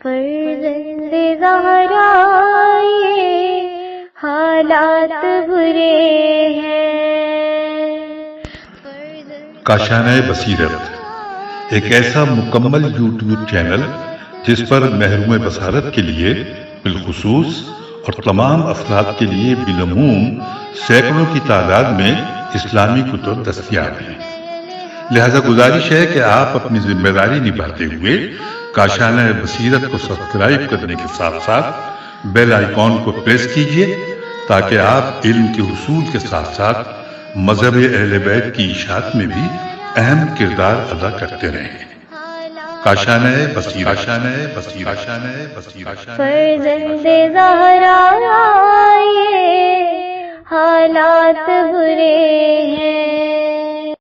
فرزند زہرا یہ حالات برے ہیں۔ کاشانہ بصیرت ایک ایسا مکمل یوٹیوب چینل جس پر محروم بصارت کے لیے بالخصوص اور تمام افراد کے لیے بالعموم سینکڑوں کی تعداد میں اسلامی کتب دستیاب ہیں۔ لہذا گزارش ہے کہ آپ اپنی ذمہ داری نبھاتے ہوئے کاشانہ بصیرت کو سبسکرائب کرنے کے ساتھ ساتھ بیل آئیکن کو پریس کیجیے تاکہ آپ علم کے حصول کے ساتھ ساتھ مذہب اہل بیت کی اشاعت میں بھی اہم کردار ادا کرتے رہیں۔ کاشانہ بصیرت۔ فرزند زہرا یہ حالات برے ہیں۔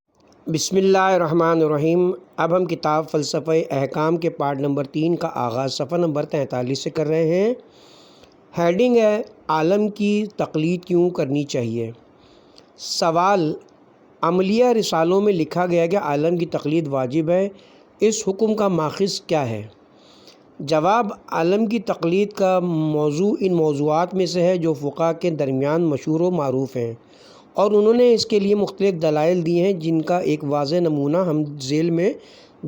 بسم اللہ الرحمن الرحیم۔ اب ہم کتاب فلسفہ احکام کے پارٹ نمبر 3 کا آغاز صفحہ نمبر 43 سے کر رہے ہیں۔ ہیڈنگ ہے عالم کی تقلید کیوں کرنی چاہیے۔ سوال عملیہ رسالوں میں لکھا گیا کہ عالم کی تقلید واجب ہے، اس حکم کا ماخذ کیا ہے؟ جواب عالم کی تقلید کا موضوع ان موضوعات میں سے ہے جو فقہا کے درمیان مشہور و معروف ہیں، اور انہوں نے اس کے لیے مختلف دلائل دی ہیں جن کا ایک واضح نمونہ ہم ذیل میں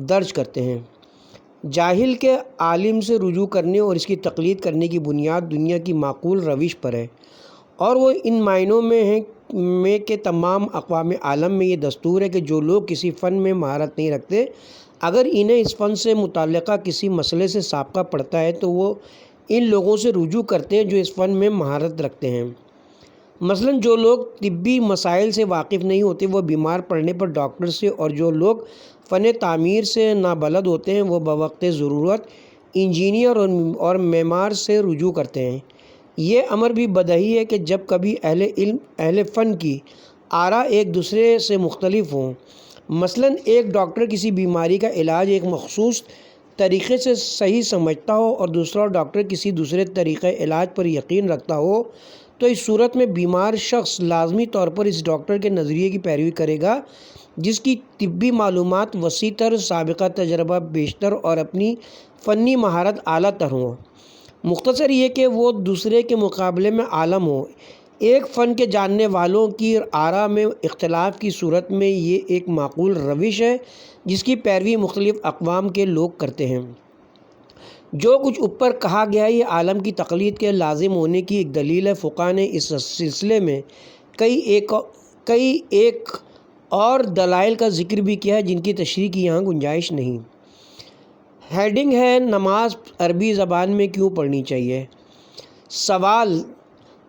درج کرتے ہیں۔ جاہل کے عالم سے رجوع کرنے اور اس کی تقلید کرنے کی بنیاد دنیا کی معقول روش پر ہے، اور وہ ان معنوں میں ہے کہ تمام اقوام عالم میں یہ دستور ہے کہ جو لوگ کسی فن میں مہارت نہیں رکھتے، اگر انہیں اس فن سے متعلقہ کسی مسئلے سے سابقہ پڑتا ہے تو وہ ان لوگوں سے رجوع کرتے ہیں جو اس فن میں مہارت رکھتے ہیں۔ مثلاً جو لوگ طبی مسائل سے واقف نہیں ہوتے وہ بیمار پڑنے پر ڈاکٹر سے، اور جو لوگ فن تعمیر سے نابلد ہوتے ہیں وہ بوقت ضرورت انجینئر اور معمار سے رجوع کرتے ہیں۔ یہ امر بھی بدیہی ہے کہ جب کبھی اہل علم اہل فن کی آراء ایک دوسرے سے مختلف ہوں، مثلاً ایک ڈاکٹر کسی بیماری کا علاج ایک مخصوص طریقے سے صحیح سمجھتا ہو اور دوسرا ڈاکٹر کسی دوسرے طریقۂ علاج پر یقین رکھتا ہو، تو اس صورت میں بیمار شخص لازمی طور پر اس ڈاکٹر کے نظریے کی پیروی کرے گا جس کی طبی معلومات وسیع تر، سابقہ تجربہ بیشتر اور اپنی فنی مہارت اعلیٰ تر ہوں۔ مختصر یہ کہ وہ دوسرے کے مقابلے میں عالم ہو۔ ایک فن کے جاننے والوں کی آراء میں اختلاف کی صورت میں یہ ایک معقول روش ہے جس کی پیروی مختلف اقوام کے لوگ کرتے ہیں۔ جو کچھ اوپر کہا گیا ہے یہ عالم کی تقلید کے لازم ہونے کی ایک دلیل ہے۔ فقہا نے اس سلسلے میں کئی ایک اور دلائل کا ذکر بھی کیا ہے جن کی تشریح کی یہاں گنجائش نہیں۔ ہیڈنگ ہے نماز عربی زبان میں کیوں پڑھنی چاہیے۔ سوال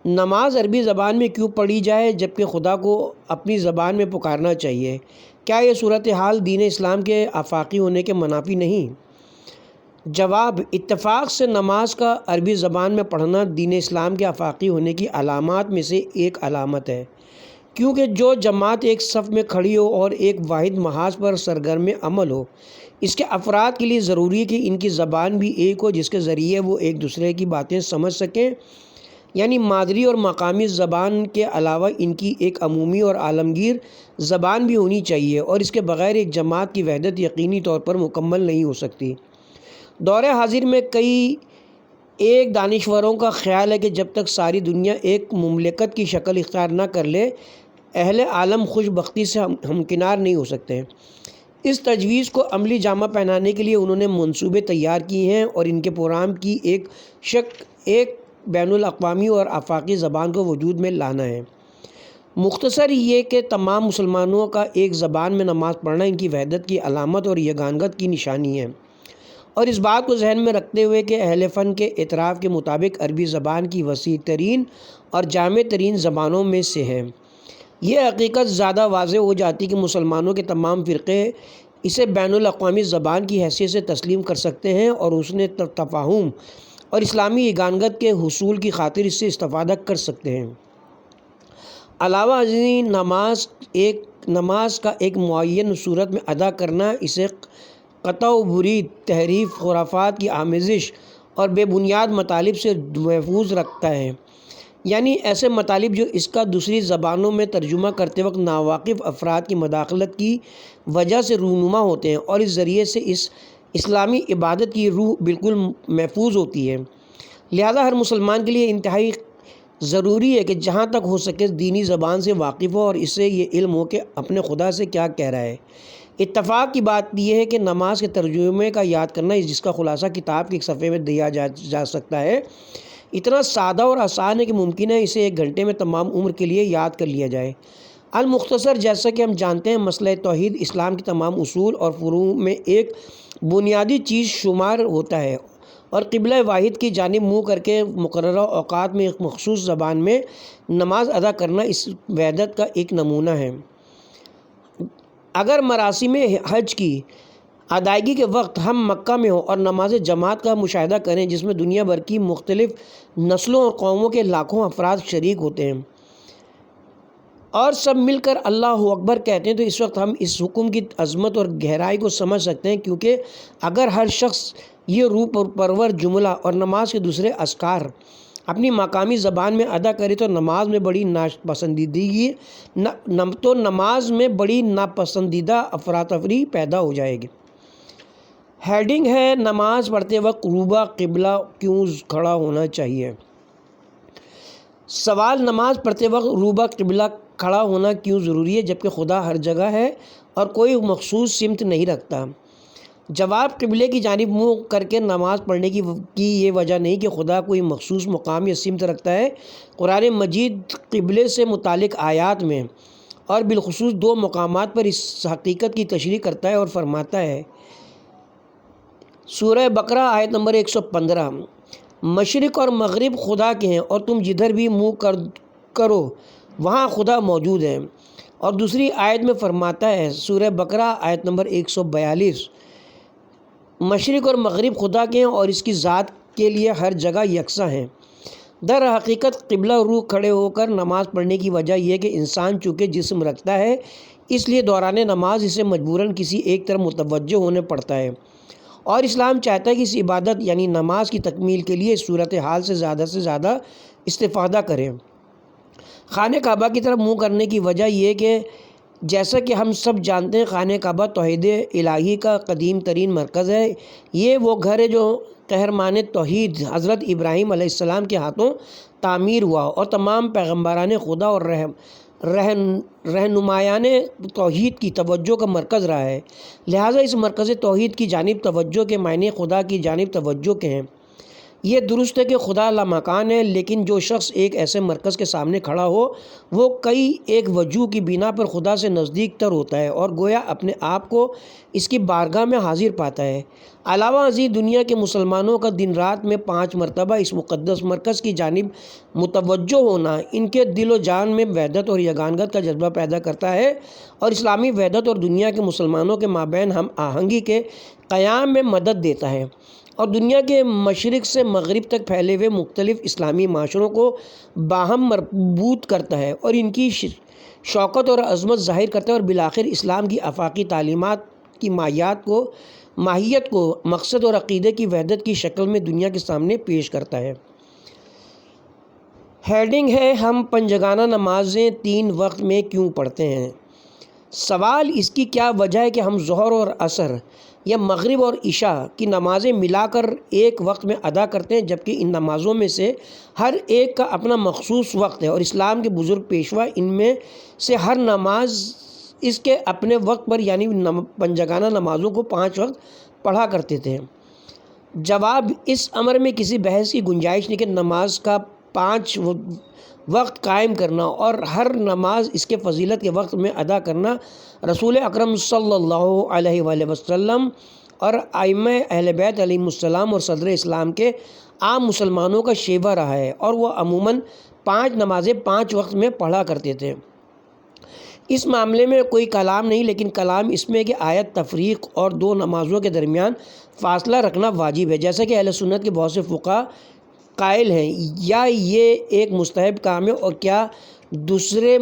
نماز عربی زبان میں کیوں پڑھی جائے جبکہ خدا کو اپنی زبان میں پکارنا چاہیے؟ کیا یہ صورتحال دین اسلام کے آفاقی ہونے کے منافی نہیں؟ جواب اتفاق سے نماز کا عربی زبان میں پڑھنا دین اسلام کے آفاقی ہونے کی علامات میں سے ایک علامت ہے، کیونکہ جو جماعت ایک صف میں کھڑی ہو اور ایک واحد محاذ پر سرگرم عمل ہو، اس کے افراد کے لیے ضروری ہے کہ ان کی زبان بھی ایک ہو جس کے ذریعے وہ ایک دوسرے کی باتیں سمجھ سکیں، یعنی مادری اور مقامی زبان کے علاوہ ان کی ایک عمومی اور عالمگیر زبان بھی ہونی چاہیے، اور اس کے بغیر ایک جماعت کی وحدت یقینی طور پر مکمل نہیں ہو سکتی۔ دور حاضر میں ایک دانشوروں کا خیال ہے کہ جب تک ساری دنیا ایک مملکت کی شکل اختیار نہ کر لے، اہل عالم خوش بختی سے ہمکنار نہیں ہو سکتے۔ اس تجویز کو عملی جامہ پہنانے کے لیے انہوں نے منصوبے تیار کیے ہیں اور ان کے پروگرام کی ایک بین الاقوامی اور آفاقی زبان کو وجود میں لانا ہے۔ مختصر یہ کہ تمام مسلمانوں کا ایک زبان میں نماز پڑھنا ان کی وحدت کی علامت اور یگانگت کی نشانی ہے، اور اس بات کو ذہن میں رکھتے ہوئے کہ اہل فن کے اعتراف کے مطابق عربی زبان کی وسیع ترین اور جامع ترین زبانوں میں سے ہے، یہ حقیقت زیادہ واضح ہو جاتی کہ مسلمانوں کے تمام فرقے اسے بین الاقوامی زبان کی حیثیت سے تسلیم کر سکتے ہیں اور اس نے تفاہم اور اسلامی یگانگت کے حصول کی خاطر اس سے استفادہ کر سکتے ہیں۔ علاوہ ازیں نماز کا ایک معین صورت میں ادا کرنا اسے قطع و برید، تحریف، خرافات کی آمیزش اور بے بنیاد مطالب سے محفوظ رکھتا ہے، یعنی ایسے مطالب جو اس کا دوسری زبانوں میں ترجمہ کرتے وقت ناواقف افراد کی مداخلت کی وجہ سے رونما ہوتے ہیں، اور اس ذریعے سے اس اسلامی عبادت کی روح بالکل محفوظ ہوتی ہے۔ لہذا ہر مسلمان کے لیے انتہائی ضروری ہے کہ جہاں تک ہو سکے دینی زبان سے واقف ہو اور اس سے یہ علم ہو کہ اپنے خدا سے کیا کہہ رہا ہے۔ اتفاق کی بات یہ ہے کہ نماز کے ترجمے کا یاد کرنا، جس کا خلاصہ کتاب کے ایک صفحے میں دیا جا سکتا ہے، اتنا سادہ اور آسان ہے کہ ممکن ہے اسے 1 گھنٹے میں تمام عمر کے لیے یاد کر لیا جائے۔ المختصر، جیسا کہ ہم جانتے ہیں، مسئلہ توحید اسلام کے تمام اصول اور فروع میں ایک بنیادی چیز شمار ہوتا ہے، اور قبلہ واحد کی جانب منہ کر کے مقررہ اوقات میں ایک مخصوص زبان میں نماز ادا کرنا اس وحدت کا ایک نمونہ ہے۔ اگر مراسم حج کی ادائیگی کے وقت ہم مکہ میں ہوں اور نماز جماعت کا مشاہدہ کریں جس میں دنیا بھر کی مختلف نسلوں اور قوموں کے لاکھوں افراد شریک ہوتے ہیں اور سب مل کر اللہ اکبر کہتے ہیں، تو اس وقت ہم اس حکم کی عظمت اور گہرائی کو سمجھ سکتے ہیں، کیونکہ اگر ہر شخص یہ روح پرور جملہ اور نماز کے دوسرے اذکار اپنی مقامی زبان میں ادا کرے تو نماز میں بڑی ناپسندیدہ افراتفری پیدا ہو جائے گی۔ ہیڈنگ ہے: نماز پڑھتے وقت روبہ قبلہ کیوں کھڑا ہونا چاہیے؟ سوال: نماز پڑھتے وقت روبہ قبلہ کھڑا ہونا کیوں ضروری ہے جبکہ خدا ہر جگہ ہے اور کوئی مخصوص سمت نہیں رکھتا؟ جواب: قبلے کی جانب منہ کر کے نماز پڑھنے کی یہ وجہ نہیں کہ خدا کوئی مخصوص مقام یا سمت رکھتا ہے۔ قرآن مجید قبلے سے متعلق آیات میں اور بالخصوص 2 مقامات پر اس حقیقت کی تشریح کرتا ہے اور فرماتا ہے۔ سورہ بقرہ آیت نمبر 115: مشرق اور مغرب خدا کے ہیں اور تم جدھر بھی منہ کرو وہاں خدا موجود ہے۔ اور دوسری آیت میں فرماتا ہے، سورہ بقرہ آیت نمبر 142: مشرق اور مغرب خدا کے ہیں اور اس کی ذات کے لیے ہر جگہ یکساں ہیں۔ در حقیقت قبلہ روح کھڑے ہو کر نماز پڑھنے کی وجہ یہ کہ انسان چونکہ جسم رکھتا ہے اس لیے دوران نماز اسے مجبوراً کسی ایک طرف متوجہ ہونے پڑتا ہے، اور اسلام چاہتا ہے کہ اس عبادت یعنی نماز کی تکمیل کے لیے اس صورتحال سے زیادہ استفادہ کریں۔ خانہ کعبہ کی طرف منہ کرنے کی وجہ یہ کہ جیسا کہ ہم سب جانتے ہیں خانہ کعبہ توحید الہی کا قدیم ترین مرکز ہے۔ یہ وہ گھر ہے جو قہرمان توحید حضرت ابراہیم علیہ السلام کے ہاتھوں تعمیر ہوا اور تمام پیغمبران خدا اور رہنمایان توحید کی توجہ کا مرکز رہا ہے۔ لہٰذا اس مرکز توحید کی جانب توجہ کے معنی خدا کی جانب توجہ کے ہیں۔ یہ درست ہے کہ خدا لامکان ہے، لیکن جو شخص ایک ایسے مرکز کے سامنے کھڑا ہو وہ کئی ایک وجوہ کی بنا پر خدا سے نزدیک تر ہوتا ہے اور گویا اپنے آپ کو اس کی بارگاہ میں حاضر پاتا ہے۔ علاوہ ازیں دنیا کے مسلمانوں کا دن رات میں 5 مرتبہ اس مقدس مرکز کی جانب متوجہ ہونا ان کے دل و جان میں وحدت اور یگانگت کا جذبہ پیدا کرتا ہے اور اسلامی وحدت اور دنیا کے مسلمانوں کے مابین ہم آہنگی کے قیام میں مدد دیتا ہے اور دنیا کے مشرق سے مغرب تک پھیلے ہوئے مختلف اسلامی معاشروں کو باہم مربوط کرتا ہے اور ان کی شوکت اور عظمت ظاہر کرتا ہے اور بالآخر اسلام کی آفاقی تعلیمات کی ماہیت کو مقصد اور عقیدے کی وحدت کی شکل میں دنیا کے سامنے پیش کرتا ہے۔ ہیڈنگ ہے: ہم پنجگانہ نمازیں 3 وقت میں کیوں پڑھتے ہیں؟ سوال: اس کی کیا وجہ ہے کہ ہم ظہر اور عصر یا مغرب اور عشاء کی نمازیں ملا کر ایک وقت میں ادا کرتے ہیں جبکہ ان نمازوں میں سے ہر ایک کا اپنا مخصوص وقت ہے اور اسلام کے بزرگ پیشوا ان میں سے ہر نماز اس کے اپنے وقت پر یعنی پنجگانہ نمازوں کو 5 وقت پڑھا کرتے تھے؟ جواب: اس امر میں کسی بحث کی گنجائش نہیں کہ نماز کا 5 وقت قائم کرنا اور ہر نماز اس کے فضیلت کے وقت میں ادا کرنا رسول اکرم صلی اللہ علیہ وآلہ وسلم اور ائمہ اہل بیت علیہم السلام اور صدر اسلام کے عام مسلمانوں کا شیوہ رہا ہے اور وہ عموماً 5 نمازیں 5 وقت میں پڑھا کرتے تھے۔ اس معاملے میں کوئی کلام نہیں، لیکن کلام اس میں کہ آیت تفریق اور 2 نمازوں کے درمیان فاصلہ رکھنا واجب ہے، جیسا کہ اہل سنت کے بہت سے فقہا قائل ہیں۔ یا یہ ایک مستحب کام ہے اور کیا دوسرے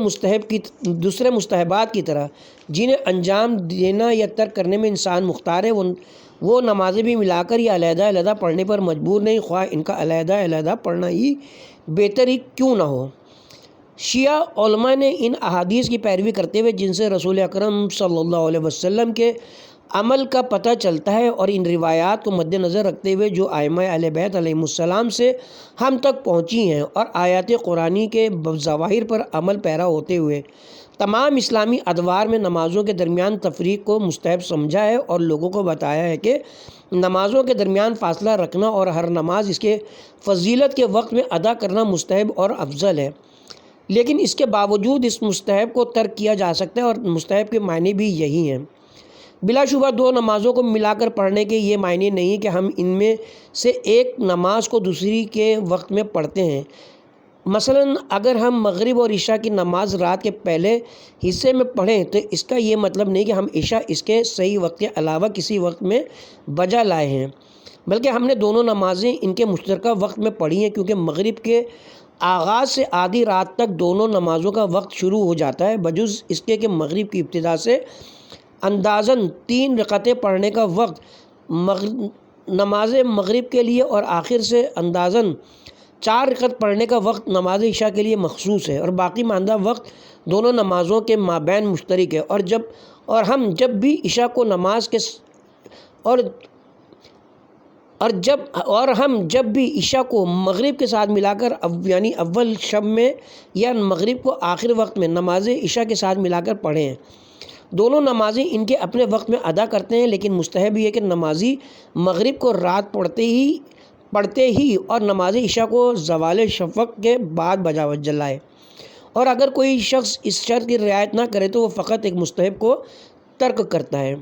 مستحبات کی طرح جنہیں انجام دینا یا ترک کرنے میں انسان مختار ہے وہ نمازیں بھی ملا کر یا علیحدہ پڑھنے پر مجبور نہیں، خواہ ان کا علیحدہ پڑھنا ہی بہتر ہی کیوں نہ ہو۔ شیعہ علماء نے ان احادیث کی پیروی کرتے ہوئے جن سے رسول اکرم صلی اللہ علیہ وسلم کے عمل کا پتہ چلتا ہے، اور ان روایات کو مد نظر رکھتے ہوئے جو ائمہ اہل بیت علیہم السلام سے ہم تک پہنچی ہیں اور آیات قرآنی کے ظواہر پر عمل پیرا ہوتے ہوئے تمام اسلامی ادوار میں نمازوں کے درمیان تفریق کو مستحب سمجھا ہے، اور لوگوں کو بتایا ہے کہ نمازوں کے درمیان فاصلہ رکھنا اور ہر نماز اس کے فضیلت کے وقت میں ادا کرنا مستحب اور افضل ہے، لیکن اس کے باوجود اس مستحب کو ترک کیا جا سکتا ہے، اور مستحب کے معنی بھی یہی ہیں۔ بلا شبہ دو نمازوں کو ملا کر پڑھنے کے یہ معنی نہیں کہ ہم ان میں سے ایک نماز کو دوسری کے وقت میں پڑھتے ہیں۔ مثلا اگر ہم مغرب اور عشاء کی نماز رات کے پہلے حصے میں پڑھیں تو اس کا یہ مطلب نہیں کہ ہم عشاء اس کے صحیح وقت کے علاوہ کسی وقت میں بجا لائے ہیں، بلکہ ہم نے دونوں نمازیں ان کے مشترکہ وقت میں پڑھی ہیں، کیونکہ مغرب کے آغاز سے آدھی رات تک دونوں نمازوں کا وقت شروع ہو جاتا ہے، بجز اس کے کہ مغرب کی ابتدا سے اندازاً 3 رکعتیں پڑھنے کا وقت نماز مغرب کے لیے اور آخر سے اندازاً 4 رکعت پڑھنے کا وقت نماز عشاء کے لیے مخصوص ہے، اور باقی ماندہ وقت دونوں نمازوں کے مابین مشترک ہے، اور ہم جب بھی عشاء کو نماز کے اور ہم جب بھی عشاء کو مغرب کے ساتھ ملا کر یعنی اول شب میں یا مغرب کو آخر وقت میں نماز عشاء کے ساتھ ملا کر پڑھیں ہیں، دونوں نمازیں ان کے اپنے وقت میں ادا کرتے ہیں، لیکن مستحب یہ ہے کہ نمازی مغرب کو رات پڑھتے ہی اور نماز عشاء کو زوال شفق کے بعد بجا لائے، اور اگر کوئی شخص اس شرط کی رعایت نہ کرے تو وہ فقط ایک مستحب کو ترک کرتا ہے۔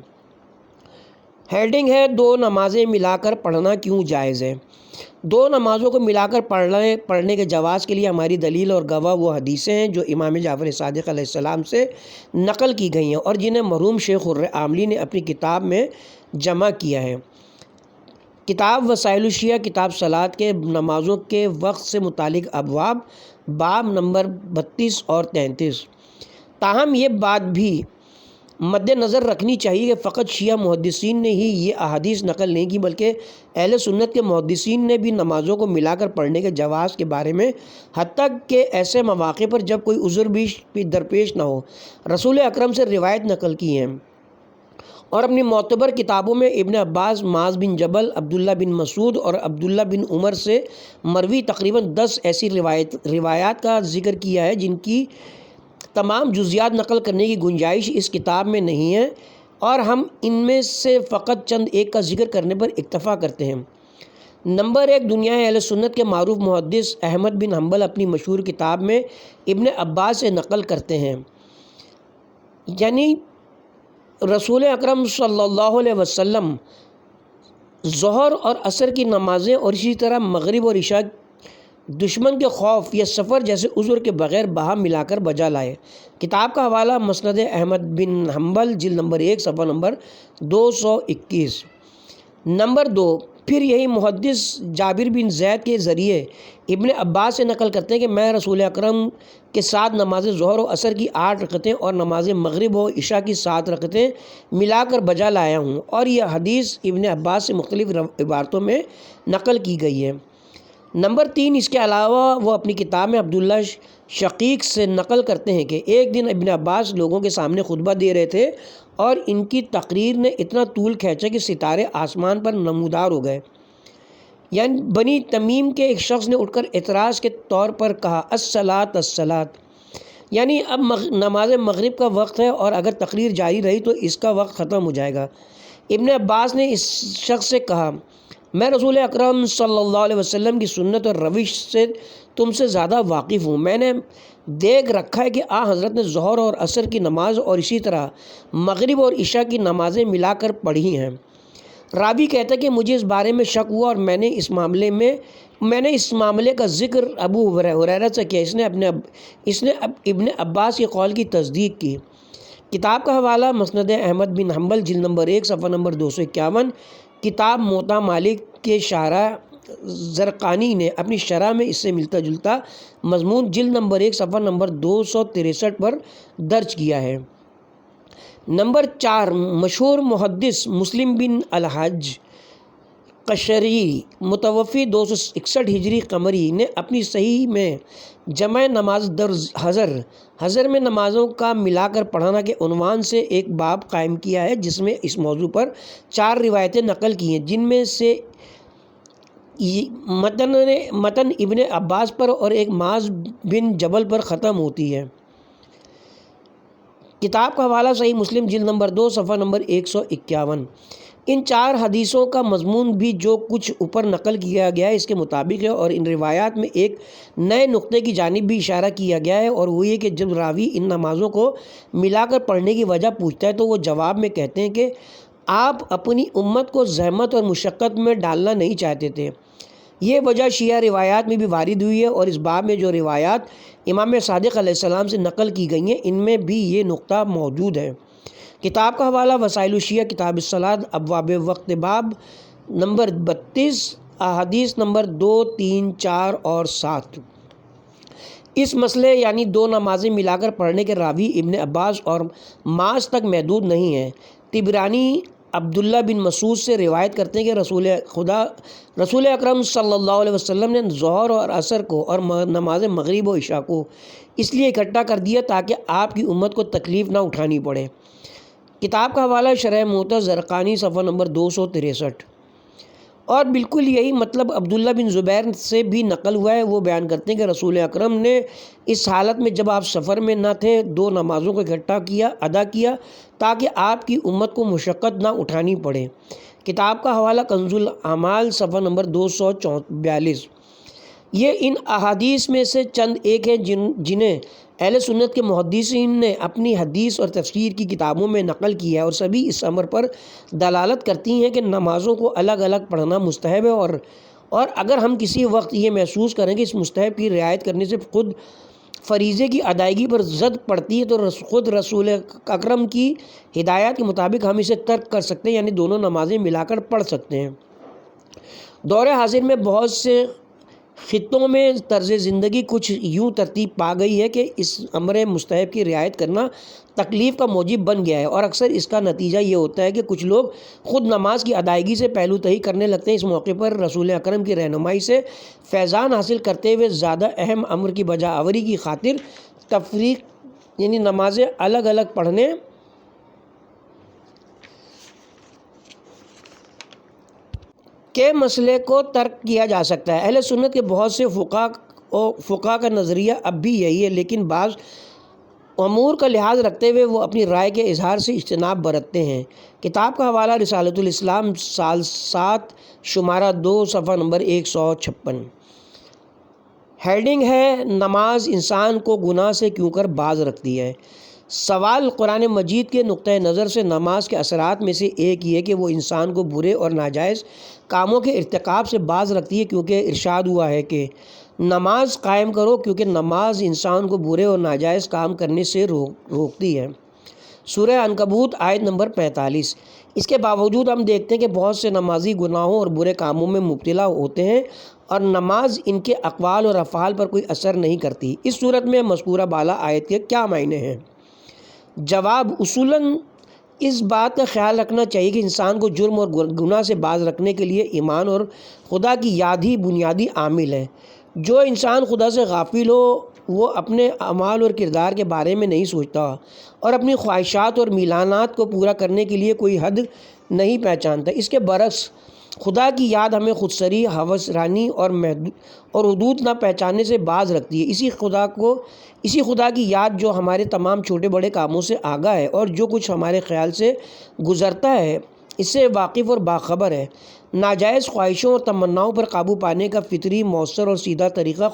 ہیڈنگ ہے دو نمازیں ملا کر پڑھنا کیوں جائز ہے؟ دو نمازوں کو ملا کر پڑھنے کے جواز کے لیے ہماری دلیل اور گواہ وہ حدیثیں ہیں جو امام جعفر صادق علیہ السلام سے نقل کی گئی ہیں اور جنہیں مرحوم شیخ عاملی نے اپنی کتاب میں جمع کیا ہے۔ کتاب وسائل الشیعہ، کتاب صلاۃ کے نمازوں کے وقت سے متعلق ابواب، باب نمبر 32 اور 33۔ تاہم یہ بات بھی مد نظر رکھنی چاہیے کہ فقط شیعہ محدثین نے ہی یہ احادیث نقل نہیں کی، بلکہ اہل سنت کے محدثین نے بھی نمازوں کو ملا کر پڑھنے کے جواز کے بارے میں، حتیٰ کہ ایسے مواقع پر جب کوئی عذر بھی درپیش نہ ہو، رسول اکرم سے روایت نقل کی ہیں، اور اپنی معتبر کتابوں میں ابن عباس، معاذ بن جبل، عبداللہ بن مسعود اور عبداللہ بن عمر سے مروی تقریباً 10 ایسی روایات کا ذکر کیا ہے جن کی تمام جزیات نقل کرنے کی گنجائش اس کتاب میں نہیں ہے، اور ہم ان میں سے فقط چند ایک کا ذکر کرنے پر اکتفا کرتے ہیں۔ نمبر 1، دنیا اہل سنت کے معروف محدث احمد بن حنبل اپنی مشہور کتاب میں ابن عباس سے نقل کرتے ہیں، یعنی رسول اکرم صلی اللہ علیہ وسلم ظہر اور عصر کی نمازیں اور اسی طرح مغرب اور عشاء دشمن کے خوف یا سفر جیسے عذر کے بغیر باہم ملا کر بجا لائے۔ کتاب کا حوالہ مسند احمد بن حنبل جلد نمبر 1 صفحہ نمبر 221۔ نمبر 2، پھر یہی محدث جابر بن زید کے ذریعے ابن عباس سے نقل کرتے ہیں کہ میں رسول اکرم کے ساتھ نماز ظہر و عصر کی 8 رکعتیں اور نماز مغرب و عشاء کی 7 رکعتیں ملا کر بجا لایا ہوں، اور یہ حدیث ابن عباس سے مختلف عبارتوں میں نقل کی گئی ہے۔ نمبر 3، اس کے علاوہ وہ اپنی کتاب میں عبداللہ شقیق سے نقل کرتے ہیں کہ ایک دن ابن عباس لوگوں کے سامنے خطبہ دے رہے تھے اور ان کی تقریر نے اتنا طول کھینچا کہ ستارے آسمان پر نمودار ہو گئے، یعنی بنی تمیم کے ایک شخص نے اٹھ کر اعتراض کے طور پر کہا الصلاۃ الصلاۃ، یعنی اب نماز مغرب کا وقت ہے اور اگر تقریر جاری رہی تو اس کا وقت ختم ہو جائے گا۔ ابن عباس نے اس شخص سے کہا میں رسول اکرم صلی اللہ علیہ وسلم کی سنت اور روش سے تم سے زیادہ واقف ہوں، میں نے دیکھ رکھا ہے کہ حضرت نے ظہر اور عصر کی نماز اور اسی طرح مغرب اور عشاء کی نمازیں ملا کر پڑھی ہیں۔ راوی کہتا ہے کہ مجھے اس بارے میں شک ہوا اور میں نے اس معاملے کا ذکر ابو ہریرہ سے کیا، اس نے ابن عباس کے قول کی تصدیق کی۔ کتاب کا حوالہ مسند احمد بن حنبل جلد نمبر 1 صفحہ نمبر 251۔ کتاب موطا مالک کے شارح زرقانی نے اپنی شرح میں اس سے ملتا جلتا مضمون جلد نمبر 1 صفحہ نمبر 263 پر درج کیا ہے۔ نمبر 4، مشہور محدث مسلم بن الحج قشری متوفی 261 ہجری قمری نے اپنی صحیح میں جمع نماز در حضر میں نمازوں کا ملا کر پڑھانا کے عنوان سے ایک باب قائم کیا ہے، جس میں اس موضوع پر 4 روایتیں نقل کی ہیں، جن میں سے متن ابن عباس پر اور ایک معاذ بن جبل پر ختم ہوتی ہے۔ کتاب کا حوالہ صحیح مسلم جلد نمبر 2 صفحہ نمبر 151۔ ان 4 حدیثوں کا مضمون بھی جو کچھ اوپر نقل کیا گیا ہے اس کے مطابق ہے، اور ان روایات میں ایک نئے نقطے کی جانب بھی اشارہ کیا گیا ہے، اور وہ یہ کہ جب راوی ان نمازوں کو ملا کر پڑھنے کی وجہ پوچھتا ہے تو وہ جواب میں کہتے ہیں کہ آپ اپنی امت کو زحمت اور مشقت میں ڈالنا نہیں چاہتے تھے۔ یہ وجہ شیعہ روایات میں بھی وارد ہوئی ہے، اور اس باب میں جو روایات امام صادق علیہ السلام سے نقل کی گئی ہیں ان میں بھی یہ نقطہ موجود ہے۔ کتاب کا حوالہ وسائل الشیعہ کتاب الصلاۃ ابواب وقت باب نمبر 32 احادیث نمبر 2، 3، 4 اور 7۔ اس مسئلے یعنی 2 نمازیں ملا کر پڑھنے کے راوی ابن عباس اور معاذ تک محدود نہیں ہیں۔ طبرانی عبداللہ بن مسعود سے روایت کرتے ہیں کہ رسول اکرم صلی اللہ علیہ وسلم نے ظہر اور عصر کو اور نماز مغرب و عشاء کو اس لیے اکٹھا کر دیا تاکہ آپ کی امت کو تکلیف نہ اٹھانی پڑے۔ کتاب کا حوالہ شرح معطا زرقانی صفحہ نمبر 263۔ اور بالکل یہی مطلب عبداللہ بن زبیر سے بھی نقل ہوا ہے۔ وہ بیان کرتے ہیں کہ رسول اکرم نے اس حالت میں جب آپ سفر میں نہ تھے 2 نمازوں کو اکٹھا ادا کیا تاکہ آپ کی امت کو مشقت نہ اٹھانی پڑے۔ کتاب کا حوالہ کنز الاعمال صفحہ نمبر 242۔ یہ ان احادیث میں سے چند ایک ہیں جنہیں اہل سنت کے محدثین نے اپنی حدیث اور تفسیر کی کتابوں میں نقل کیا ہے، اور سبھی اس امر پر دلالت کرتی ہیں کہ نمازوں کو الگ الگ پڑھنا مستحب ہے، اور اگر ہم کسی وقت یہ محسوس کریں کہ اس مستحب کی رعایت کرنے سے خود فریضے کی ادائیگی پر زد پڑتی ہے تو خود رسول اکرم کی ہدایات کے مطابق ہم اسے ترک کر سکتے ہیں، یعنی دونوں نمازیں ملا کر پڑھ سکتے ہیں۔ دور حاضر میں بہت سے خطوں میں طرز زندگی کچھ یوں ترتیب پا گئی ہے کہ اس امر مستحب کی رعایت کرنا تکلیف کا موجب بن گیا ہے، اور اکثر اس کا نتیجہ یہ ہوتا ہے کہ کچھ لوگ خود نماز کی ادائیگی سے پہلو تہی کرنے لگتے ہیں۔ اس موقع پر رسول اکرم کی رہنمائی سے فیضان حاصل کرتے ہوئے زیادہ اہم امر کی بجا آوری کی خاطر تفریق یعنی نمازیں الگ الگ پڑھنے کے مسئلے کو ترک کیا جا سکتا ہے۔ اہل سنت کے بہت سے فقہا کا نظریہ اب بھی یہی ہے، لیکن بعض امور کا لحاظ رکھتے ہوئے وہ اپنی رائے کے اظہار سے اجتناب برتتے ہیں۔ کتاب کا حوالہ رسالۃ الاسلام سال 7 شمارہ 2 صفحہ نمبر 156۔ ہیڈنگ ہے نماز انسان کو گناہ سے کیوں کر باز رکھتی ہے۔ سوال قرآن مجید کے نقطۂ نظر سے نماز کے اثرات میں سے ایک یہ ہے کہ وہ انسان کو برے اور ناجائز کاموں کے ارتکاب سے باز رکھتی ہے، کیونکہ ارشاد ہوا ہے کہ نماز قائم کرو، کیونکہ نماز انسان کو برے اور ناجائز کام کرنے سے روکتی ہے۔ سورہ عنکبوت آیت نمبر 45۔ اس کے باوجود ہم دیکھتے ہیں کہ بہت سے نمازی گناہوں اور برے کاموں میں مبتلا ہوتے ہیں، اور نماز ان کے اقوال اور افعال پر کوئی اثر نہیں کرتی۔ اس صورت میں مذکورہ بالا آیت کے کیا معنی ہیں؟ جواب: اصولاً اس بات کا خیال رکھنا چاہیے کہ انسان کو جرم اور گناہ سے باز رکھنے کے لیے ایمان اور خدا کی یاد ہی بنیادی عامل ہے۔ جو انسان خدا سے غافل ہو وہ اپنے اعمال اور کردار کے بارے میں نہیں سوچتا، اور اپنی خواہشات اور میلانات کو پورا کرنے کے لیے کوئی حد نہیں پہچانتا۔ اس کے برعکس خدا کی یاد ہمیں خودسری، ہوس رانی اور حدود نہ پہچاننے سے باز رکھتی ہے۔ اسی خدا کی یاد جو ہمارے تمام چھوٹے بڑے کاموں سے آگاہ ہے، اور جو کچھ ہمارے خیال سے گزرتا ہے اس سے واقف اور باخبر ہے۔ ناجائز خواہشوں اور تمناؤں پر قابو پانے کا فطری، مؤثر اور سیدھا طریقہ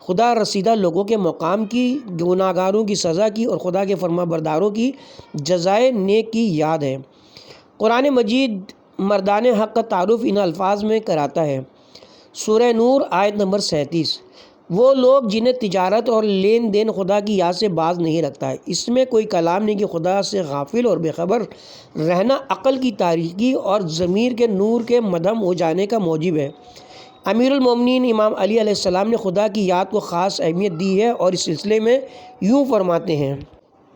خدا رسیدہ لوگوں کے مقام کی، گناہگاروں کی سزا کی اور خدا کے فرما برداروں کی جزائے نیک کی یاد ہے۔ قرآن مجید مردان حق کا تعارف ان الفاظ میں کراتا ہے۔ سورہ نور آیت نمبر 37۔ وہ لوگ جنہیں تجارت اور لین دین خدا کی یاد سے باز نہیں رکھتا ہے۔ اس میں کوئی کلام نہیں کہ خدا سے غافل اور بے خبر رہنا عقل کی تاریکی اور ضمیر کے نور کے مدھم ہو جانے کا موجب ہے۔ امیر المومنین امام علی علیہ السلام نے خدا کی یاد کو خاص اہمیت دی ہے، اور اس سلسلے میں یوں فرماتے ہیں: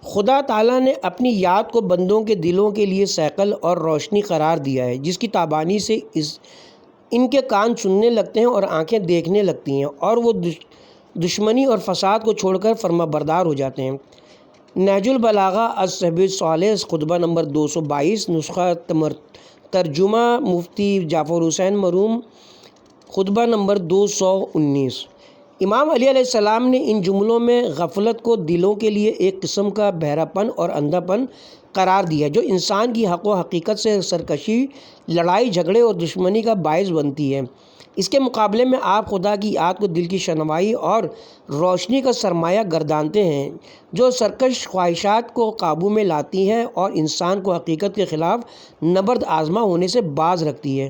خدا تعالیٰ نے اپنی یاد کو بندوں کے دلوں کے لیے سیکل اور روشنی قرار دیا ہے، جس کی تابانی سے ان کے کان سننے لگتے ہیں اور آنکھیں دیکھنے لگتی ہیں، اور وہ دشمنی اور فساد کو چھوڑ کر فرما بردار ہو جاتے ہیں۔ نہج البلاغہ الصحب الصالح خطبہ نمبر 222، نسخہ ترجمہ مفتی جعفر حسین مرحوم، خطبہ نمبر 219۔ امام علی علیہ السلام نے ان جملوں میں غفلت کو دلوں کے لیے ایک قسم کا بہرا پن اور اندھا پن قرار دیا، جو انسان کی حق و حقیقت سے سرکشی، لڑائی جھگڑے اور دشمنی کا باعث بنتی ہے۔ اس کے مقابلے میں آپ خدا کی یاد کو دل کی شنوائی اور روشنی کا سرمایہ گردانتے ہیں، جو سرکش خواہشات کو قابو میں لاتی ہے اور انسان کو حقیقت کے خلاف نبرد آزما ہونے سے باز رکھتی ہے۔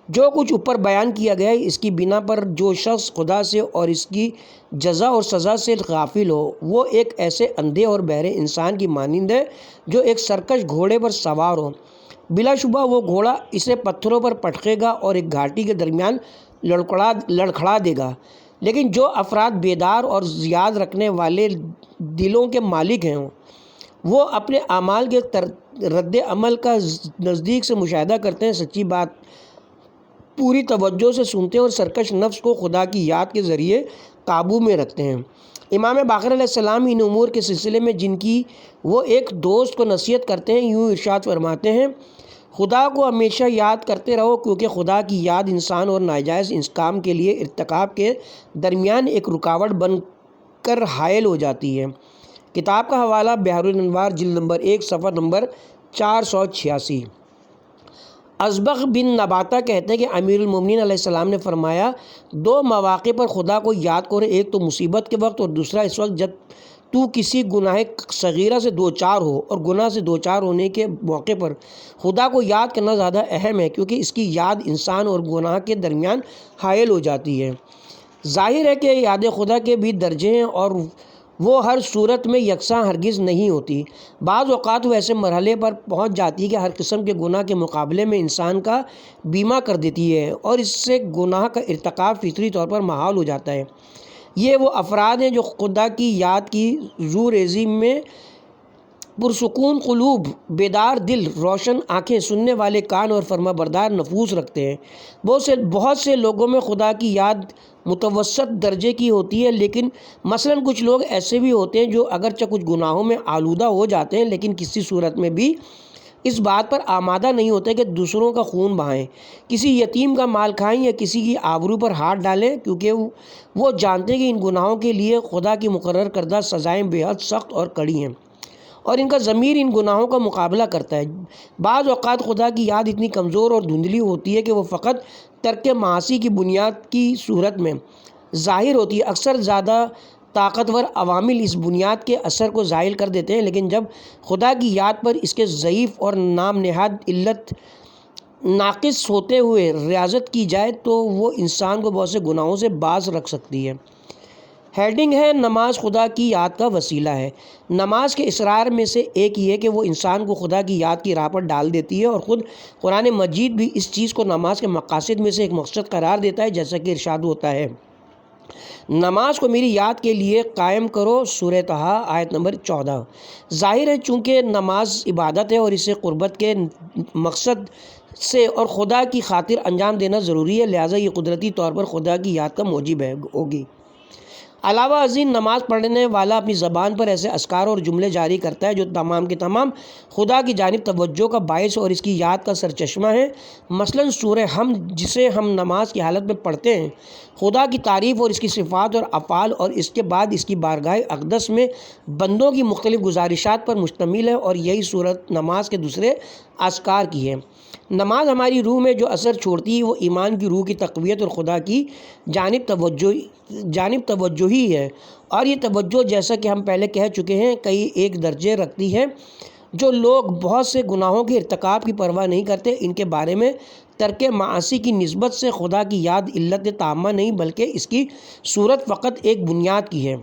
جو کچھ اوپر بیان کیا گیا ہے، اس کی بنا پر جو شخص خدا سے اور اس کی جزا اور سزا سے غافل ہو، وہ ایک ایسے اندھے اور بہرے انسان کی مانند ہے جو ایک سرکش گھوڑے پر سوار ہو۔ بلا شبہ وہ گھوڑا اسے پتھروں پر پٹکے گا اور ایک گھاٹی کے درمیان لڑکھڑا دے گا، لیکن جو افراد بیدار اور یاد رکھنے والے دلوں کے مالک ہیں، وہ اپنے اعمال کے رد عمل کا نزدیک سے مشاہدہ کرتے ہیں، سچی بات پوری توجہ سے سنتے ہیں اور سرکش نفس کو خدا کی یاد کے ذریعے قابو میں رکھتے ہیں۔ امام باقر علیہ السلام ان امور کے سلسلے میں جن کی وہ ایک دوست کو نصیحت کرتے ہیں، یوں ارشاد فرماتے ہیں: خدا کو ہمیشہ یاد کرتے رہو، کیونکہ خدا کی یاد انسان اور ناجائز کام کے لیے ارتکاب کے درمیان ایک رکاوٹ بن کر حائل ہو جاتی ہے۔ کتاب کا حوالہ بحر الانوار جلد نمبر 1 صفحہ نمبر 486۔ ازبغ بن نباتہ کہتے ہیں کہ امیر المومنین علیہ السلام نے فرمایا، دو مواقع پر خدا کو یاد کرو، ایک تو مصیبت کے وقت اور دوسرا اس وقت جب تو کسی گناہ صغیرہ سے دوچار ہو، اور گناہ سے دوچار ہونے کے موقع پر خدا کو یاد کرنا زیادہ اہم ہے، کیونکہ اس کی یاد انسان اور گناہ کے درمیان حائل ہو جاتی ہے۔ ظاہر ہے کہ یاد خدا کے بھی درجے ہیں اور وہ ہر صورت میں یکساں ہرگز نہیں ہوتی۔ بعض اوقات وہ ایسے مرحلے پر پہنچ جاتی ہے کہ ہر قسم کے گناہ کے مقابلے میں انسان کا بیمہ کر دیتی ہے اور اس سے گناہ کا ارتکاب فطری طور پر محال ہو جاتا ہے۔ یہ وہ افراد ہیں جو خدا کی یاد کی زوریزی میں پرسکون قلوب، بیدار دل، روشن آنکھیں، سننے والے کان اور فرما بردار نفوس رکھتے ہیں۔ بہت سے لوگوں میں خدا کی یاد متوسط درجے کی ہوتی ہے، لیکن مثلاً کچھ لوگ ایسے بھی ہوتے ہیں جو اگرچہ کچھ گناہوں میں آلودہ ہو جاتے ہیں، لیکن کسی صورت میں بھی اس بات پر آمادہ نہیں ہوتے کہ دوسروں کا خون بہائیں، کسی یتیم کا مال کھائیں یا کسی کی آبرو پر ہاتھ ڈالیں، کیونکہ وہ جانتے ہیں کہ ان گناہوں کے لیے خدا کی مقرر کردہ سزائیں بے حد سخت اور کڑی ہیں، اور ان کا ضمیر ان گناہوں کا مقابلہ کرتا ہے۔ بعض اوقات خدا کی یاد اتنی کمزور اور دھندلی ہوتی ہے کہ وہ فقط ترک معاصی کی بنیاد کی صورت میں ظاہر ہوتی ہے۔ اکثر زیادہ طاقتور عوامل اس بنیاد کے اثر کو زائل کر دیتے ہیں، لیکن جب خدا کی یاد پر اس کے ضعیف اور نام نہاد علت ناقص ہوتے ہوئے ریاضت کی جائے تو وہ انسان کو بہت سے گناہوں سے باز رکھ سکتی ہے۔ ہیڈنگ ہے: نماز خدا کی یاد کا وسیلہ ہے۔ نماز کے اسرار میں سے ایک یہ ہے کہ وہ انسان کو خدا کی یاد کی راہ پر ڈال دیتی ہے، اور خود قرآن مجید بھی اس چیز کو نماز کے مقاصد میں سے ایک مقصد قرار دیتا ہے، جیسا کہ ارشاد ہوتا ہے: نماز کو میری یاد کے لیے قائم کرو، سورہ طٰہٰ آیت نمبر 14۔ ظاہر ہے چونکہ نماز عبادت ہے اور اسے قربت کے مقصد سے اور خدا کی خاطر انجام دینا ضروری ہے، لہٰذا یہ قدرتی طور پر خدا کی یاد کا موجب ہوگی۔ علاوہ ازیں نماز پڑھنے والا اپنی زبان پر ایسے اذکار اور جملے جاری کرتا ہے جو تمام کے تمام خدا کی جانب توجہ کا باعث اور اس کی یاد کا سرچشمہ ہے۔ مثلاً سورہ حمد، جسے ہم نماز کی حالت میں پڑھتے ہیں، خدا کی تعریف اور اس کی صفات اور افعال اور اس کے بعد اس کی بارگاہ اقدس میں بندوں کی مختلف گزارشات پر مشتمل ہے، اور یہی صورت نماز کے دوسرے اذکار کی ہے۔ نماز ہماری روح میں جو اثر چھوڑتی ہے وہ ایمان کی روح کی تقویت اور خدا کی جانب توجہ ہی ہے، اور یہ توجہ جیسا کہ ہم پہلے کہہ چکے ہیں کئی ایک درجے رکھتی ہے۔ جو لوگ بہت سے گناہوں کے ارتکاب کی پرواہ نہیں کرتے، ان کے بارے میں ترک معاصی کی نسبت سے خدا کی یاد علت تامہ نہیں بلکہ اس کی صورت فقط ایک بنیاد کی ہے۔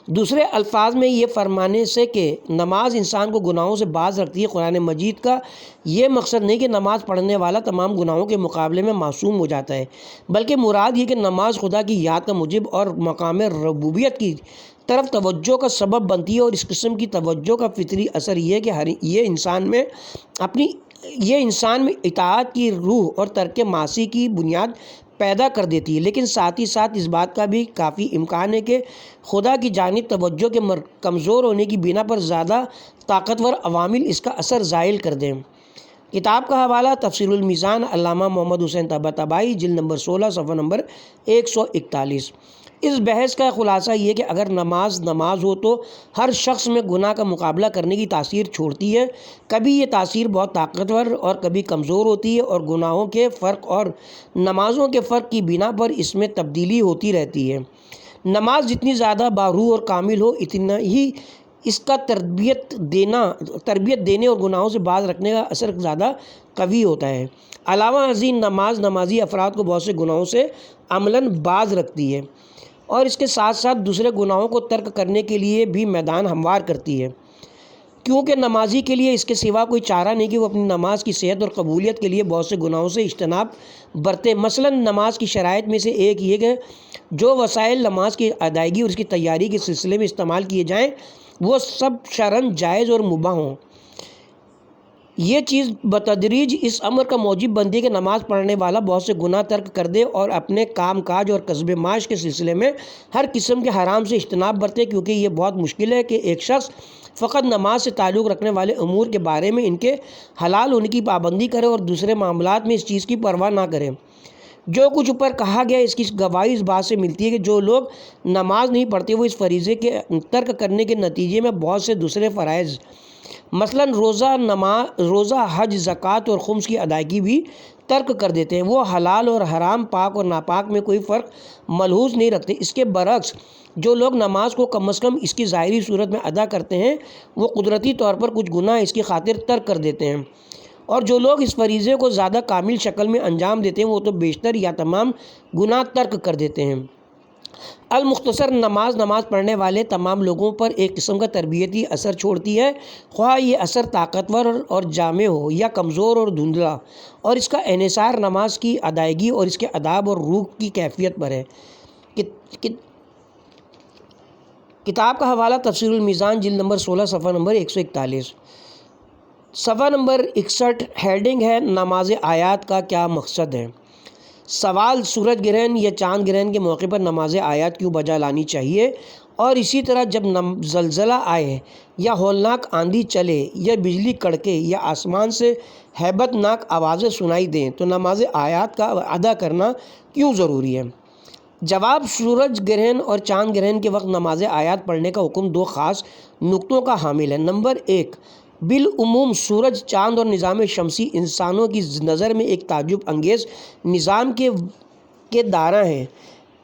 دوسرے الفاظ میں یہ فرمانے سے کہ نماز انسان کو گناہوں سے باز رکھتی ہے، قرآن مجید کا یہ مقصد نہیں کہ نماز پڑھنے والا تمام گناہوں کے مقابلے میں معصوم ہو جاتا ہے، بلکہ مراد یہ کہ نماز خدا کی یاد کا موجب اور مقام ربوبیت کی طرف توجہ کا سبب بنتی ہے، اور اس قسم کی توجہ کا فطری اثر یہ ہے کہ یہ انسان میں اطاعت کی روح اور ترک معاصی کی بنیاد پیدا کر دیتی ہے، لیکن ساتھ ہی ساتھ اس بات کا بھی کافی امکان ہے کہ خدا کی جانب توجہ کے کمزور ہونے کی بنا پر زیادہ طاقتور عوامل اس کا اثر زائل کر دیں۔ کتاب کا حوالہ تفسیر المیزان، علامہ محمد حسین طباطبائی، جلد نمبر 16 صفحہ نمبر 141۔ اس بحث کا خلاصہ یہ کہ اگر نماز ہو تو ہر شخص میں گناہ کا مقابلہ کرنے کی تاثیر چھوڑتی ہے، کبھی یہ تاثیر بہت طاقتور اور کبھی کمزور ہوتی ہے، اور گناہوں کے فرق اور نمازوں کے فرق کی بنا پر اس میں تبدیلی ہوتی رہتی ہے۔ نماز جتنی زیادہ باروح اور کامل ہو، اتنا ہی اس کا تربیت دینے اور گناہوں سے باز رکھنے کا اثر زیادہ قوی ہوتا ہے۔ علاوہ ازیں نمازی افراد کو بہت سے گناہوں سے عملاً باز رکھتی ہے، اور اس کے ساتھ ساتھ دوسرے گناہوں کو ترک کرنے کے لیے بھی میدان ہموار کرتی ہے، کیونکہ نمازی کے لیے اس کے سوا کوئی چارہ نہیں کہ وہ اپنی نماز کی صحت اور قبولیت کے لیے بہت سے گناہوں سے اجتناب برتے۔ مثلاً نماز کی شرائط میں سے ایک یہ کہ جو وسائل نماز کی ادائیگی اور اس کی تیاری کے سلسلے میں استعمال کیے جائیں وہ سب شرعاً جائز اور مباح ہوں۔ یہ چیز بتدریج اس امر کا موجب بنتی ہے کہ نماز پڑھنے والا بہت سے گناہ ترک کر دے اور اپنے کام کاج اور کسب معاش کے سلسلے میں ہر قسم کے حرام سے اجتناب برتے، کیونکہ یہ بہت مشکل ہے کہ ایک شخص فقط نماز سے تعلق رکھنے والے امور کے بارے میں ان کے حلال ہونے کی پابندی کرے اور دوسرے معاملات میں اس چیز کی پرواہ نہ کرے۔ جو کچھ اوپر کہا گیا اس کی گواہی اس بات سے ملتی ہے کہ جو لوگ نماز نہیں پڑھتے وہ اس فریضے کے ترک کرنے کے نتیجے میں بہت سے دوسرے فرائض مثلاً روزہ، حج، زکوٰۃ اور خمس کی ادائیگی بھی ترک کر دیتے ہیں۔ وہ حلال اور حرام، پاک اور ناپاک میں کوئی فرق ملحوظ نہیں رکھتے۔ اس کے برعکس جو لوگ نماز کو کم از کم اس کی ظاہری صورت میں ادا کرتے ہیں وہ قدرتی طور پر کچھ گناہ اس کی خاطر ترک کر دیتے ہیں، اور جو لوگ اس فریضے کو زیادہ کامل شکل میں انجام دیتے ہیں وہ تو بیشتر یا تمام گناہ ترک کر دیتے ہیں۔ المختصر نماز پڑھنے والے تمام لوگوں پر ایک قسم کا تربیتی اثر چھوڑتی ہے، خواہ یہ اثر طاقتور اور جامع ہو یا کمزور اور دھندلا، اور اس کا انحصار نماز کی ادائیگی اور اس کے آداب اور روح کی کیفیت پر ہے۔ کتاب کا حوالہ تفسیر المیزان، جلد نمبر 16 صفحہ نمبر 141۔ صفحہ نمبر 61، ہیڈنگ ہے نماز آیات کا کیا مقصد ہے؟ سوال، سورج گرہن یا چاند گرہن کے موقع پر نماز آیات کیوں بجا لانی چاہیے؟ اور اسی طرح جب زلزلہ آئے یا ہولناک آندھی چلے یا بجلی کڑکے یا آسمان سے ہیبت ناک آوازیں سنائی دیں تو نماز آیات کا ادا کرنا کیوں ضروری ہے؟ جواب، سورج گرہن اور چاند گرہن کے وقت نماز آیات پڑھنے کا حکم دو خاص نقطوں کا حامل ہے۔ نمبر 1، بالعموم سورج، چاند اور نظام شمسی انسانوں کی نظر میں ایک تعجب انگیز نظام کے داراں ہیں۔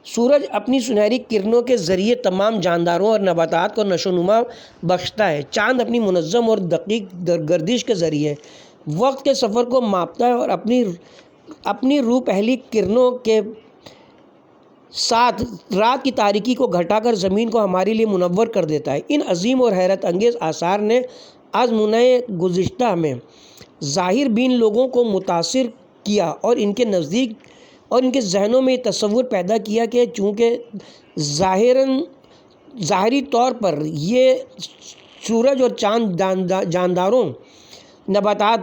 سورج اپنی سنہری کرنوں کے ذریعے تمام جانداروں اور نباتات کو نشو و نما بخشتا ہے۔ چاند اپنی منظم اور دقیق گردش کے ذریعے وقت کے سفر کو ماپتا ہے اور اپنی روح پہلی کرنوں کے ساتھ رات کی تاریکی کو گھٹا کر زمین کو ہمارے لیے منور کر دیتا ہے۔ ان عظیم اور حیرت انگیز آثار نے آزمونہ گزشتہ میں ظاہر بین لوگوں کو متاثر کیا اور ان کے نزدیک اور ان کے ذہنوں میں یہ تصور پیدا کیا کہ چونکہ ظاہری طور پر یہ سورج اور چاند جانداروں، نباتات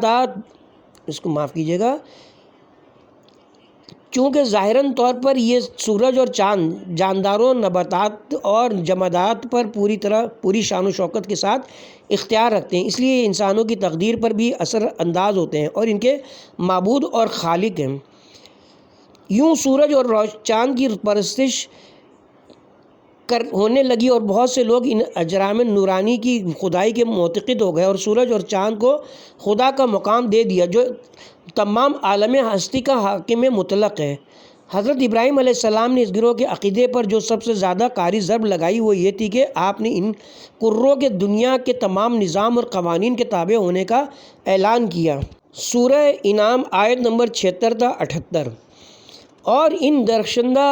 چونکہ ظاہراً طور پر یہ سورج اور چاند جانداروں، نباتات اور جمادات پر پوری شان و شوکت کے ساتھ اختیار رکھتے ہیں، اس لیے یہ انسانوں کی تقدیر پر بھی اثر انداز ہوتے ہیں اور ان کے معبود اور خالق ہیں۔ یوں سورج اور چاند کی پرستش ہونے لگی اور بہت سے لوگ ان اجرام نورانی کی خدائی کے معتقد ہو گئے اور سورج اور چاند کو خدا کا مقام دے دیا جو تمام عالم ہستی کا حاکم مطلق ہے۔ حضرت ابراہیم علیہ السلام نے اس گروہ کے عقیدے پر جو سب سے زیادہ قاری ضرب لگائی وہ یہ تھی کہ آپ نے ان قروں کے دنیا کے تمام نظام اور قوانین کے تابع ہونے کا اعلان کیا۔ سورہ انعام آیت نمبر 76 تا 78۔ اور ان درخشندہ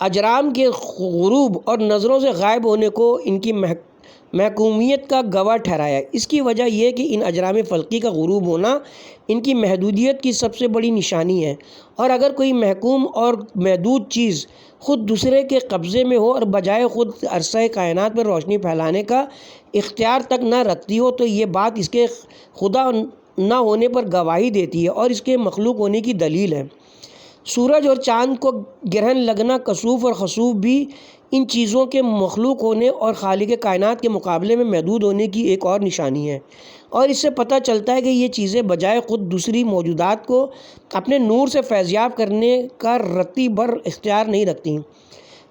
اجرام کے غروب اور نظروں سے غائب ہونے کو ان کی محکومیت کا گواہ ٹھہرایا۔ اس کی وجہ یہ کہ ان اجرام فلکی کا غروب ہونا ان کی محدودیت کی سب سے بڑی نشانی ہے، اور اگر کوئی محکوم اور محدود چیز خود دوسرے کے قبضے میں ہو اور بجائے خود عرصہ کائنات پر روشنی پھیلانے کا اختیار تک نہ رکھتی ہو، تو یہ بات اس کے خدا نہ ہونے پر گواہی دیتی ہے اور اس کے مخلوق ہونے کی دلیل ہے۔ سورج اور چاند کو گرہن لگنا، کسوف اور خسوف بھی ان چیزوں کے مخلوق ہونے اور خالق کائنات کے مقابلے میں محدود ہونے کی ایک اور نشانی ہے، اور اس سے پتہ چلتا ہے کہ یہ چیزیں بجائے خود دوسری موجودات کو اپنے نور سے فیضیاب کرنے کا رتی بھر اختیار نہیں رکھتی۔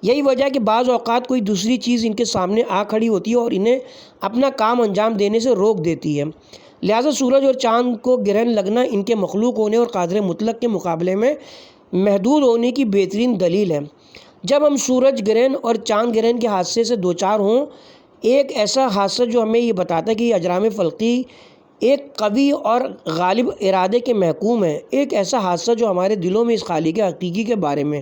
یہی وجہ ہے کہ بعض اوقات کوئی دوسری چیز ان کے سامنے آ کھڑی ہوتی ہے اور انہیں اپنا کام انجام دینے سے روک دیتی ہے۔ لہٰذا سورج اور چاند کو گرہن لگنا ان کے مخلوق ہونے اور قادر مطلق کے مقابلے میں محدود ہونے کی بہترین دلیل ہے۔ جب ہم سورج گرہن اور چاند گرہن کے حادثے سے دوچار ہوں، ایک ایسا حادثہ جو ہمیں یہ بتاتا ہے کہ یہ اجرام فلکی ایک قوی اور غالب ارادے کے محکوم ہے، ایک ایسا حادثہ جو ہمارے دلوں میں اس خالق حقیقی کے بارے میں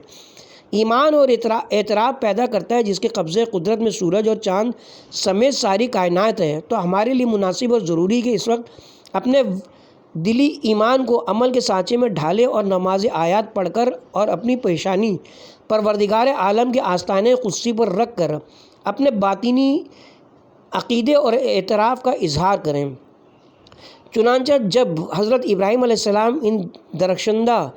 ایمان اور اعتراف پیدا کرتا ہے، جس کے قبضے قدرت میں سورج اور چاند سمیت ساری کائنات ہے، تو ہمارے لیے مناسب اور ضروری کہ اس وقت اپنے دلی ایمان کو عمل کے سانچے میں ڈھالے اور نماز آیات پڑھ کر اور اپنی پیشانی پروردگار عالم کے آستانے قدسی پر رکھ کر اپنے باطنی عقیدے اور اعتراف کا اظہار کریں۔ چنانچہ جب حضرت ابراہیم علیہ السلام ان درخشندہ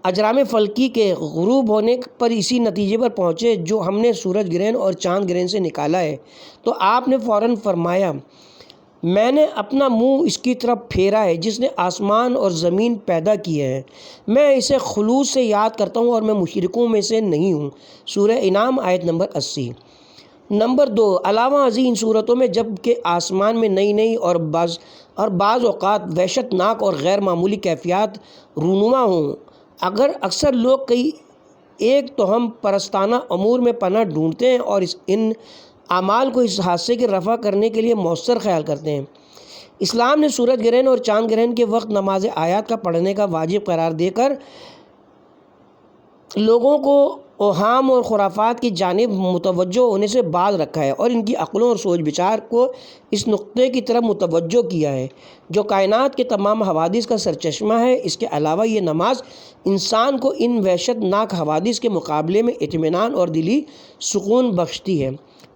اجرام فلکی کے غروب ہونے پر اسی نتیجے پر پہنچے جو ہم نے سورج گرہن اور چاند گرہن سے نکالا ہے، تو آپ نے فوراً فرمایا، میں نے اپنا منہ اس کی طرف پھیرا ہے جس نے آسمان اور زمین پیدا کیے ہیں، میں اسے خلوص سے یاد کرتا ہوں اور میں مشرکوں میں سے نہیں ہوں۔ سورہ انعام آیت نمبر 80۔ نمبر 2، علاوہ ازیں ان صورتوں میں جب کہ آسمان میں نئی اور بعض اوقات وحشت ناک اور غیر معمولی کیفیات رونما ہوں، اگر اکثر لوگ کئی ایک توہم پرستانہ امور میں پناہ ڈھونڈتے ہیں اور ان اعمال کو اس حادثے کے رفع کرنے کے لیے مؤثر خیال کرتے ہیں، اسلام نے سورج گرہن اور چاند گرہن کے وقت نماز آیات کا پڑھنے کا واجب قرار دے کر لوگوں کو اوہام اور خرافات کی جانب متوجہ ہونے سے باز رکھا ہے اور ان کی عقلوں اور سوچ بچار کو اس نقطے کی طرف متوجہ کیا ہے جو کائنات کے تمام حوادث کا سرچشمہ ہے۔ اس کے علاوہ یہ نماز انسان کو ان وحشت ناک حوادث کے مقابلے میں اطمینان اور دلی سکون بخشتی ہے۔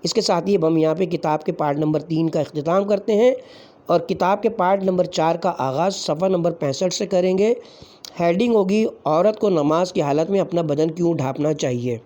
اس کے ساتھ ہی اب ہم یہاں پہ کتاب کے پارٹ نمبر 3 کا اختتام کرتے ہیں اور کتاب کے پارٹ نمبر 4 کا آغاز صفحہ نمبر 65 سے کریں گے۔ ہیڈنگ ہوگی، عورت کو نماز کی حالت میں اپنا بدن کیوں ڈھانپنا چاہیے۔